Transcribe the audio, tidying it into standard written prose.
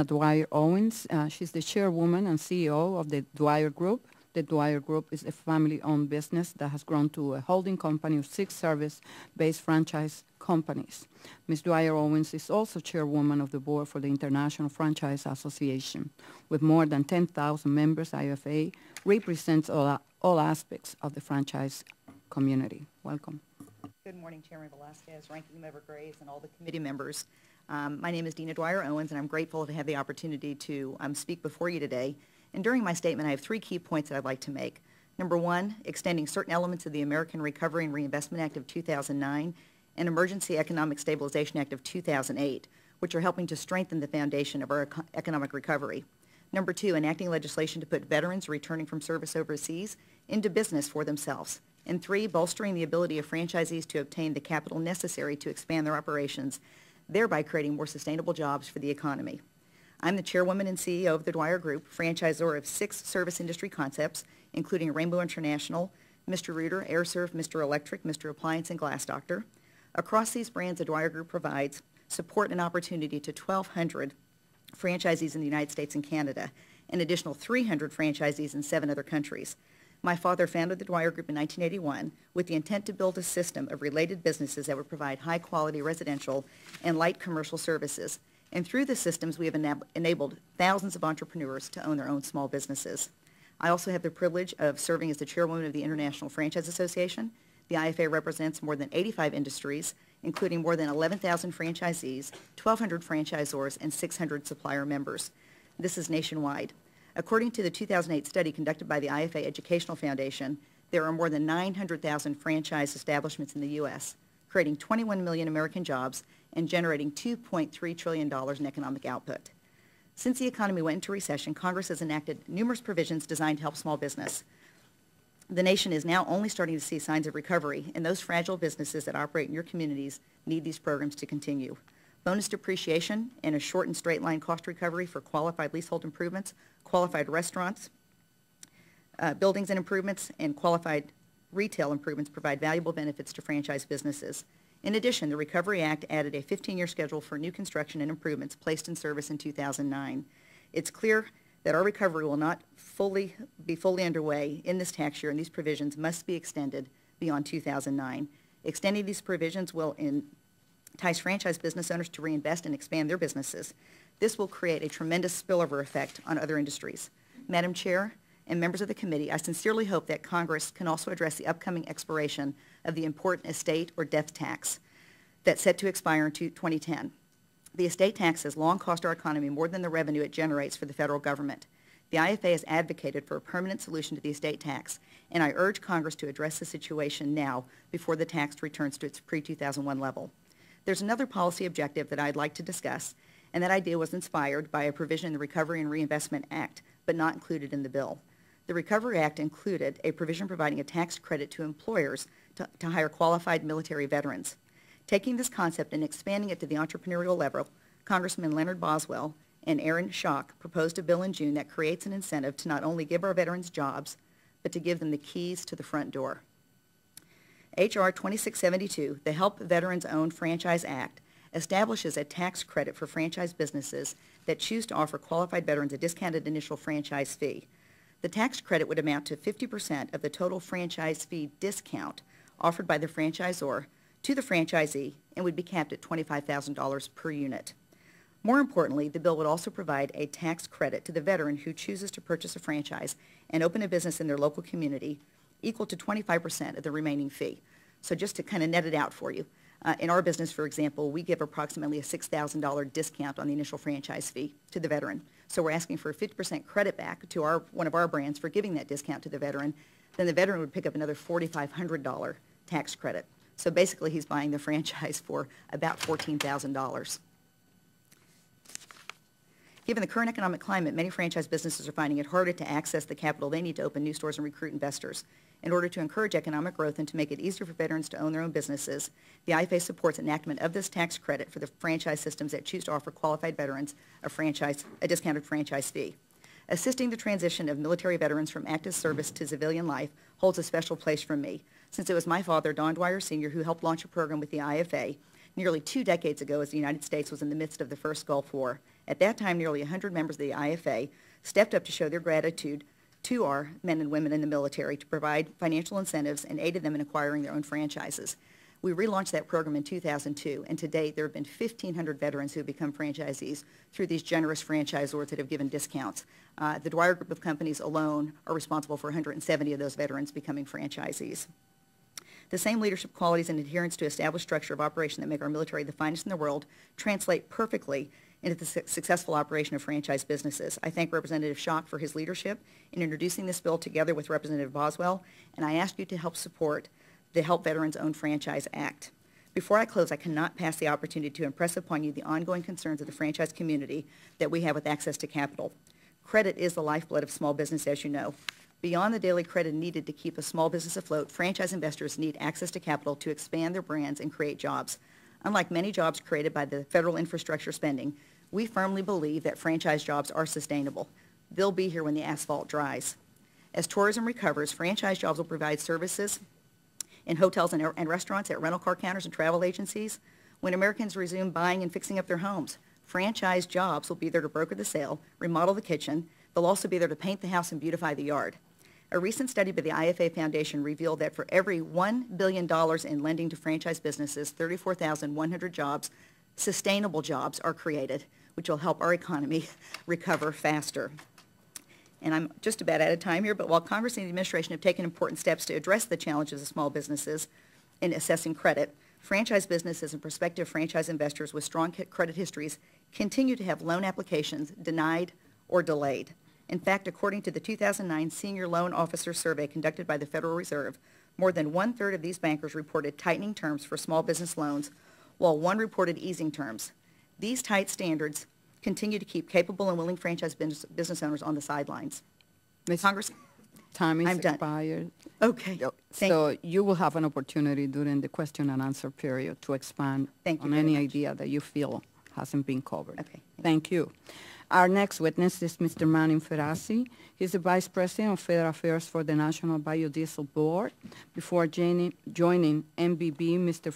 Dwyer-Owens. She's the chairwoman and CEO of the Dwyer Group. The Dwyer Group is a family-owned business that has grown to a holding company of 6 service-based franchise companies. Ms. Dwyer-Owens is also chairwoman of the board for the International Franchise Association. With more than 10,000 members, IFA represents all aspects of the franchise community. Welcome. Good morning, Chairman Velasquez, Ranking Member Graves, and all the committee members. My name is Dina Dwyer-Owens, and I'm grateful to have the opportunity to speak before you today. And during my statement, I have 3 key points that I'd like to make. Number 1, extending certain elements of the American Recovery and Reinvestment Act of 2009 and Emergency Economic Stabilization Act of 2008, which are helping to strengthen the foundation of our economic recovery. Number 2, enacting legislation to put veterans returning from service overseas into business for themselves. And 3, bolstering the ability of franchisees to obtain the capital necessary to expand their operations, thereby creating more sustainable jobs for the economy. I'm the chairwoman and CEO of the Dwyer Group, franchisor of 6 service industry concepts, including Rainbow International, Mr. Rooter, AirServe, Mr. Electric, Mr. Appliance, and Glass Doctor. Across these brands, the Dwyer Group provides support and opportunity to 1,200 franchisees in the United States and Canada, an additional 300 franchisees in 7 other countries. My father founded the Dwyer Group in 1981 with the intent to build a system of related businesses that would provide high-quality residential and light commercial services. And through the systems, we have enabled thousands of entrepreneurs to own their own small businesses. I also have the privilege of serving as the chairwoman of the International Franchise Association. The IFA represents more than 85 industries, including more than 11,000 franchisees, 1,200 franchisors, and 600 supplier members. This is nationwide. According to the 2008 study conducted by the IFA Educational Foundation, there are more than 900,000 franchise establishments in the U.S., creating 21 million American jobs and generating $2.3 trillion in economic output. Since the economy went into recession, Congress has enacted numerous provisions designed to help small business. The nation is now only starting to see signs of recovery, and those fragile businesses that operate in your communities need these programs to continue. Bonus depreciation and a shortened straight-line cost recovery for qualified leasehold improvements, qualified restaurants, buildings and improvements, and qualified retail improvements provide valuable benefits to franchise businesses. In addition, the Recovery Act added a 15-year schedule for new construction and improvements placed in service in 2009. It's clear that our recovery will not be fully underway in this tax year, and these provisions must be extended beyond 2009. Extending these provisions will entice franchise business owners to reinvest and expand their businesses. This will create a tremendous spillover effect on other industries. Madam Chair and members of the committee, I sincerely hope that Congress can also address the upcoming expiration of the important estate or death tax that's set to expire in 2010. The estate tax has long cost our economy more than the revenue it generates for the federal government. The IFA has advocated for a permanent solution to the estate tax, and I urge Congress to address the situation now before the tax returns to its pre-2001 level. There's another policy objective that I'd like to discuss, and that idea was inspired by a provision in the Recovery and Reinvestment Act, but not included in the bill. The Recovery Act included a provision providing a tax credit to employers to hire qualified military veterans. Taking this concept and expanding it to the entrepreneurial level, Congressman Leonard Boswell and Aaron Schock proposed a bill in June that creates an incentive to not only give our veterans jobs, but to give them the keys to the front door. H.R. 2672, the Help Veterans Own Franchise Act, establishes a tax credit for franchise businesses that choose to offer qualified veterans a discounted initial franchise fee. The tax credit would amount to 50% of the total franchise fee discount offered by the franchisor to the franchisee and would be capped at $25,000 per unit. More importantly, the bill would also provide a tax credit to the veteran who chooses to purchase a franchise and open a business in their local community equal to 25% of the remaining fee. So just to kind of net it out for you, in our business, for example, we give approximately a $6,000 discount on the initial franchise fee to the veteran. So we're asking for a 50% credit back to one of our brands for giving that discount to the veteran. Then the veteran would pick up another $4,500 tax credit. So basically, he's buying the franchise for about $14,000. Given the current economic climate, many franchise businesses are finding it harder to access the capital they need to open new stores and recruit investors. In order to encourage economic growth and to make it easier for veterans to own their own businesses, the IFA supports enactment of this tax credit for the franchise systems that choose to offer qualified veterans a discounted franchise fee. Assisting the transition of military veterans from active service to civilian life holds a special place for me, since it was my father, Don Dwyer Sr., who helped launch a program with the IFA nearly 2 decades ago as the United States was in the midst of the first Gulf War. At that time, nearly 100 members of the IFA stepped up to show their gratitude to our men and women in the military to provide financial incentives and aided them in acquiring their own franchises. We relaunched that program in 2002, and to date there have been 1,500 veterans who have become franchisees through these generous franchisors that have given discounts. The Dwyer Group of companies alone are responsible for 170 of those veterans becoming franchisees. The same leadership qualities and adherence to established structure of operation that make our military the finest in the world translate perfectly into the successful operation of franchise businesses. I thank Representative Schock for his leadership in introducing this bill together with Representative Boswell, and I ask you to help support the Help Veterans Own Franchise Act. Before I close, I cannot pass the opportunity to impress upon you the ongoing concerns of the franchise community that we have with access to capital. Credit is the lifeblood of small business, as you know. Beyond the daily credit needed to keep a small business afloat, franchise investors need access to capital to expand their brands and create jobs. Unlike many jobs created by the federal infrastructure spending, we firmly believe that franchise jobs are sustainable. They'll be here when the asphalt dries. As tourism recovers, franchise jobs will provide services in hotels and restaurants, at rental car counters and travel agencies. When Americans resume buying and fixing up their homes, franchise jobs will be there to broker the sale, remodel the kitchen. They'll also be there to paint the house and beautify the yard. A recent study by the IFA Foundation revealed that for every $1 billion in lending to franchise businesses, 34,100 jobs, sustainable jobs, are created, which will help our economy recover faster. And I'm just about out of time here, but while Congress and the administration have taken important steps to address the challenges of small businesses in assessing credit, franchise businesses and prospective franchise investors with strong credit histories continue to have loan applications denied or delayed. In fact, according to the 2009 Senior Loan Officer Survey conducted by the Federal Reserve, more than one-third of these bankers reported tightening terms for small business loans, while one reported easing terms. These tight standards continue to keep capable and willing franchise business owners on the sidelines. Ms. Congress, Time is I'm done. expired. Okay. So you will have an opportunity during the question and answer period to expand on any idea that you feel hasn't been covered. Okay. Thank you. Our next witness is Mr. Manning Ferrazzi. He's the Vice President of Federal Affairs for the National Biodiesel Board. Before joining MBB, Mr.